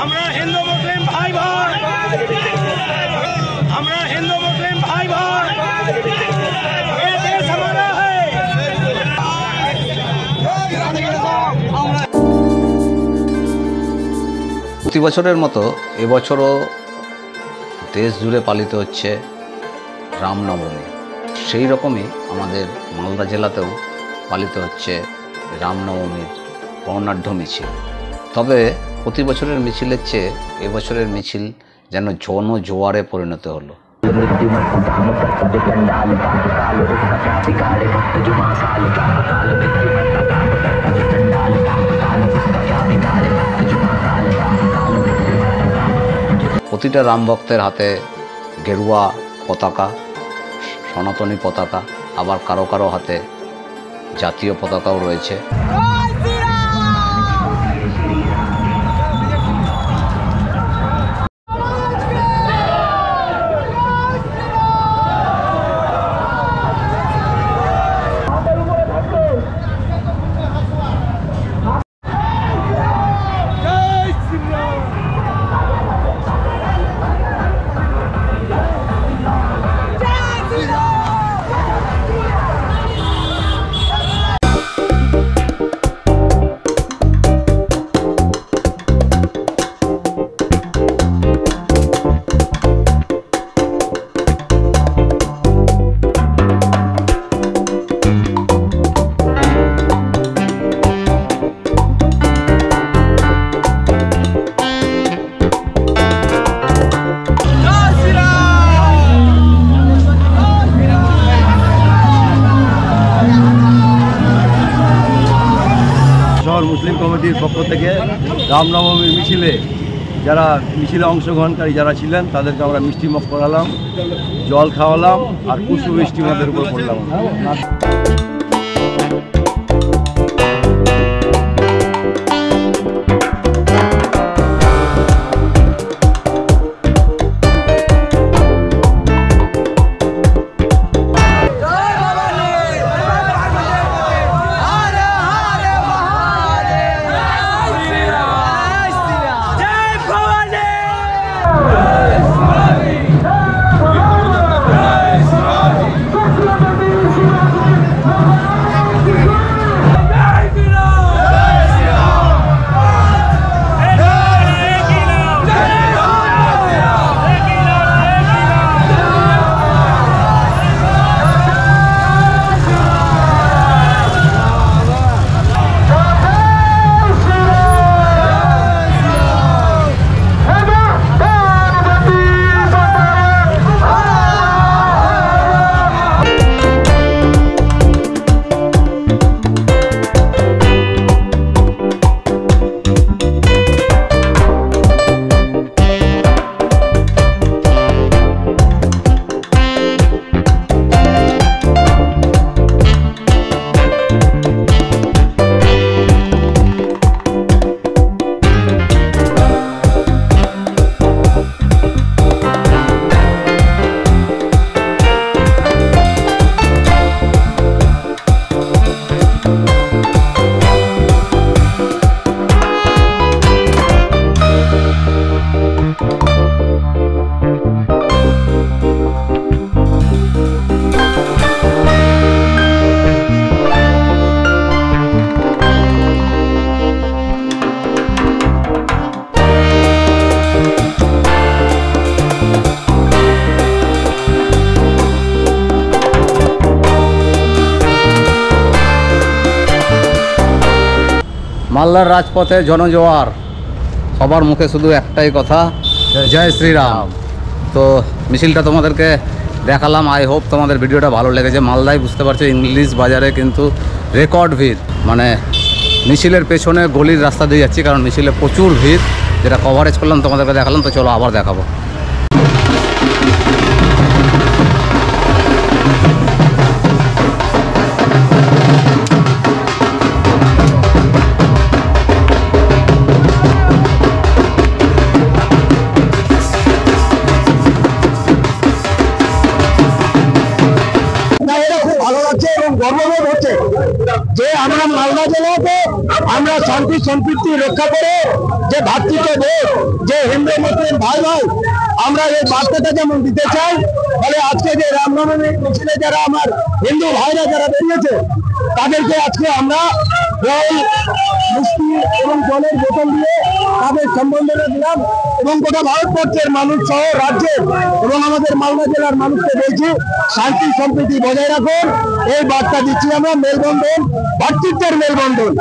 আমরা হিন্দু মুসলিম ভাই ভাই, আমরা হিন্দু মুসলিম ভাই ভাই, ये देश हमारा है। প্রতি বছরের মতো এবছরও দেশ জুড়ে পালিত হচ্ছে রামনবমী। সেই রকমই আমাদের মালদা জেলাতেও পালিত হচ্ছে রামনবমীর বর্ণাঢ্য মিছিল। তবে প্রতি বছরের মিছিলের চেয়ে এবছরের মিছিল যেন জনজোয়ারে পরিণত হলো। প্রতিটা রাম ভক্তের হাতে গেরুয়া পতাকা, সনাতনী পতাকা, আবার কারো কারো হাতে জাতীয় পতাকাও রয়েছে। মুসলিম কমিটির পক্ষ থেকে রামনবমীর মিছিলে যারা অংশগ্রহণকারী যারা ছিলেন তাদেরকে আমরা মিষ্টিমুখ করালাম, জল খাওয়ালাম আর পুষ্পবৃষ্টি আমাদের উপর পড়লাম। মালদার রাজপথে জনজোয়ার, সবার মুখে শুধু একটাই কথা, জয় শ্রীরাম। তো মিছিলটা তোমাদেরকে দেখালাম, আই হোপ তোমাদের ভিডিওটা ভালো লেগেছে। মালদায় বুঝতে পারছো ইংলিশ বাজারে কিন্তু রেকর্ড ভিড়, মানে মিছিলের পেছনে গলির রাস্তা দিয়ে যাচ্ছি কারণ মিছিলে প্রচুর ভিড়, যেটা কভারেজ করলাম তোমাদেরকে দেখালাম। তো চলো আবার দেখাবো। গর্ববোধ হচ্ছে যে আমরা মালদা জেলাতে আমরা শান্তি সম্প্রীতি রক্ষা করে যে ভাতৃত্ব বোধ, যে হিন্দু মুসলিম ভাই ভাই, আমরা এই বার্তাটা যেমন দিতে চাই, ফলে আজকে যে রামনবমী মিছিলে যারা আমার হিন্দু ভাইরা যারা বেরিয়েছে তাদেরকে আজকে আমরা জল, মিষ্টি এবং জলের বোতল দিয়ে তাদের সম্বর্ধনা দিলাম এবং গোটা ভারতবর্ষের মানুষ সহ রাজ্যের এবং আমাদের মালদা জেলার মানুষকে বলছি শান্তি সম্প্রীতি বজায় রাখুন। এই বার্তা দিচ্ছি আমরা। মেলবন্ধন, ভাতৃত্বের মেলবন্ধন।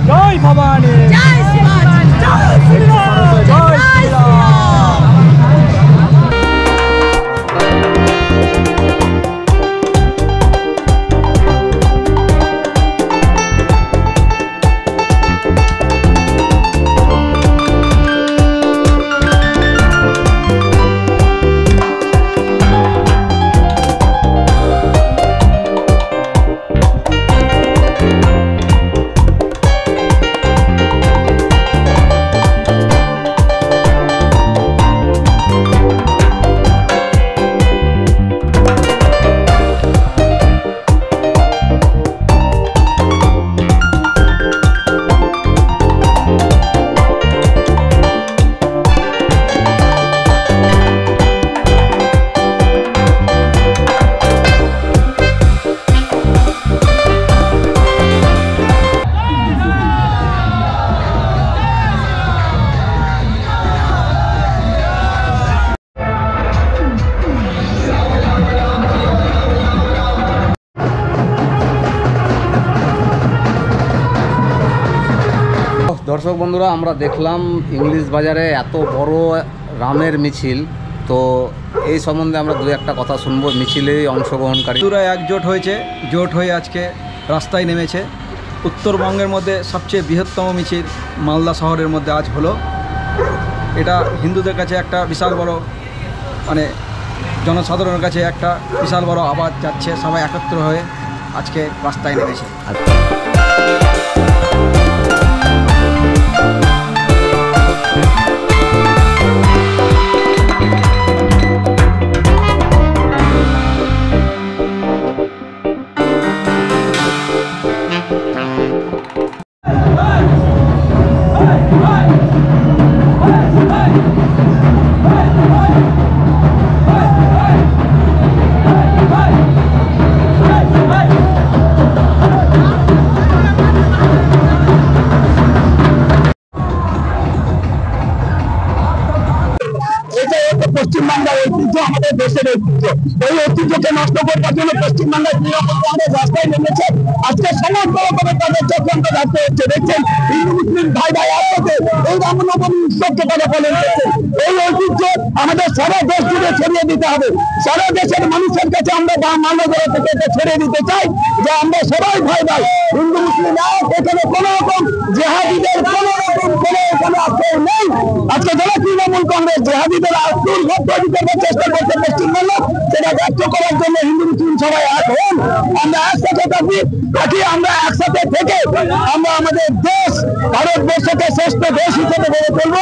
জয় ভবানী, জয় শিবাজি, জয় শ্রীরাম, জয় শ্রীরাম। দর্শক বন্ধুরা, আমরা দেখলাম ইংলিশ বাজারে এত বড় রামের মিছিল। তো এই সম্বন্ধে আমরা দু একটা কথা শুনবো মিছিলে অংশগ্রহণকারী। হিন্দুরা একজোট হয়েছে, জোট হয়ে আজকে রাস্তায় নেমেছে। উত্তরবঙ্গের মধ্যে সবচেয়ে বৃহত্তম মিছিল মালদা শহরের মধ্যে আজ হলো। এটা হিন্দুদের কাছে একটা বিশাল বড়, মানে জনসাধারণের কাছে একটা বিশাল বড় আওয়াজ যাচ্ছে। সবাই একত্র হয়ে আজকে রাস্তায় নেমেছে। পশ্চিমবাংলার ঐতিহ্য, আমাদের দেশের ঐতিহ্য, ওই ঐতিহ্যকে নষ্ট করবার জন্য পশ্চিমবাংলার আমাদের রাস্তায় নেমেছে। আজকে সমস্ত রকমের তাদের চক্রান্ত রাখতে হচ্ছে। দেখছেন হিন্দু মুসলিম ভাই ভাই একসাথে এই রামনবমী উৎসবকে তারা পালন করছে। এই ঐতিহ্য আমাদের সারা দেশ জুড়ে ছড়িয়ে দিতে হবে। সারা দেশের মানুষের কাছে আমরা মানবতা থেকে এটা ছড়িয়ে দিতে চাই যে আমরা সবাই ভাই ভাই, হিন্দু মুসলিম এক। এখানে কোন রকম জেহাদিদের কোন রকম কোনো এখানে আশ্রয় নেই। আজকে যারা তৃণমূল কংগ্রেস জেহাদিদের চেষ্টা করছে পশ্চিমবঙ্গ, সেটা ব্যক্ত করার জন্য হিন্দু মুসলিম সবাই এক হন। আমরা একসাথে থাকি, আমরা একসাথে থেকে আমরা আমাদের দেশ ভারতবর্ষকে শ্রেষ্ঠ দেশ হিসেবে গড়ে তুলব।